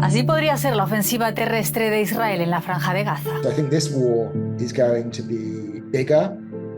Así podría ser la ofensiva terrestre de Israel en la Franja de Gaza. I think this war is going to be bigger,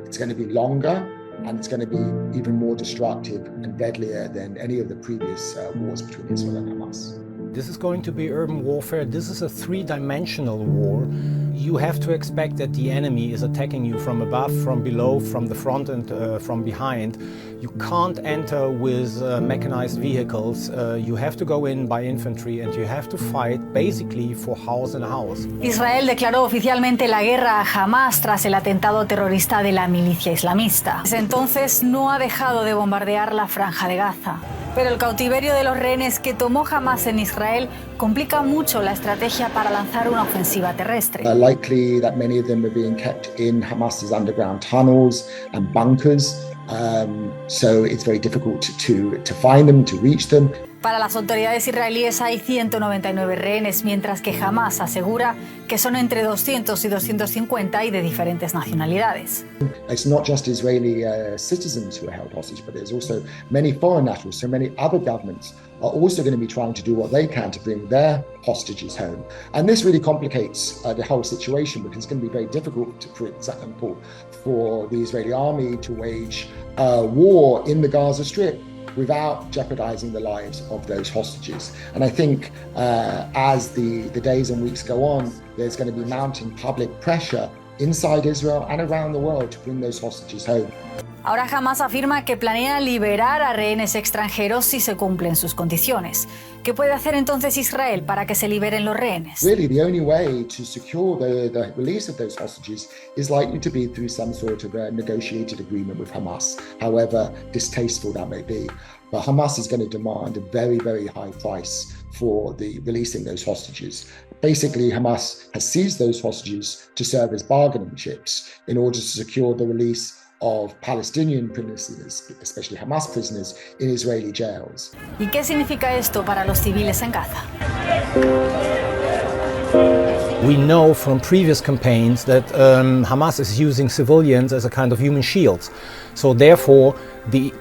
it's going to be longer, and it's going to be even more destructive and deadlier than any of the previous wars between Israel and Hamas. This is going to be urban warfare. This is a three-dimensional war. You have to expect that the enemy is attacking you from above, from below, from the front and from behind. You can't enter with mechanized vehicles. You have to go in by infantry and you have to fight basically for house and house. Israel declaró oficialmente la guerra a Hamás tras el atentado terrorista de la milicia islamista. Desde entonces no ha dejado de bombardear la Franja de Gaza. Pero el cautiverio de los rehenes que tomó Hamás en Israel complica mucho la estrategia para lanzar una ofensiva terrestre. Likely that many of them are being kept in Hamas's underground tunnels and bunkers, so it's very difficult to find them, to reach them. Para las autoridades israelíes hay 199 rehenes, mientras que Hamás asegura que son entre 200 y 250 y de diferentes nacionalidades. It's not just Israeli citizens who are held hostage, but there's also many foreign nationals, so many other governments are also going to be trying to do what they can to bring their hostages home. And this really complicates the whole situation because it's going to be very difficult, for example, for the Israeli army to wage war in the Gaza Strip without jeopardizing the lives of those hostages. And I think as the days and weeks go on, there's going to be mounting public pressure inside Israel and around the world to bring those hostages home. Ahora Hamás afirma que planea liberar a rehenes extranjeros si se cumplen sus condiciones. ¿Qué puede hacer entonces Israel para que se liberen los rehenes? Really, the only way to secure the release of those hostages is likely to be through some sort of a negotiated agreement with Hamas, however distasteful that may be. But Hamas is going to demand a very, very high price for the releasing those hostages. Basically, Hamas has seized those hostages to serve as bargaining chips in order to secure the release of Palestinian prisoners, especially Hamas prisoners, in Israeli jails. ¿Y qué significa esto para los civiles en Gaza? We know from previous campaigns that Hamas is using civilians as a kind of human shields. So therefore, the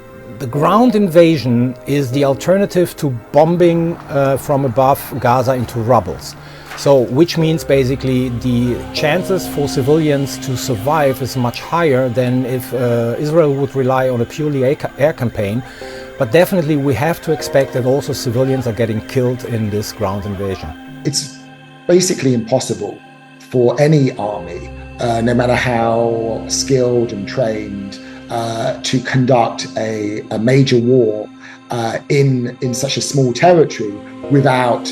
ground invasion is the alternative to bombing from above Gaza into rubbles. So, which means basically the chances for civilians to survive is much higher than if Israel would rely on a purely air campaign. But definitely we have to expect that also civilians are getting killed in this ground invasion. It's basically impossible for any army, no matter how skilled and trained, to conduct a major war in such a small territory without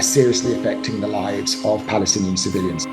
seriously affecting the lives of Palestinian civilians.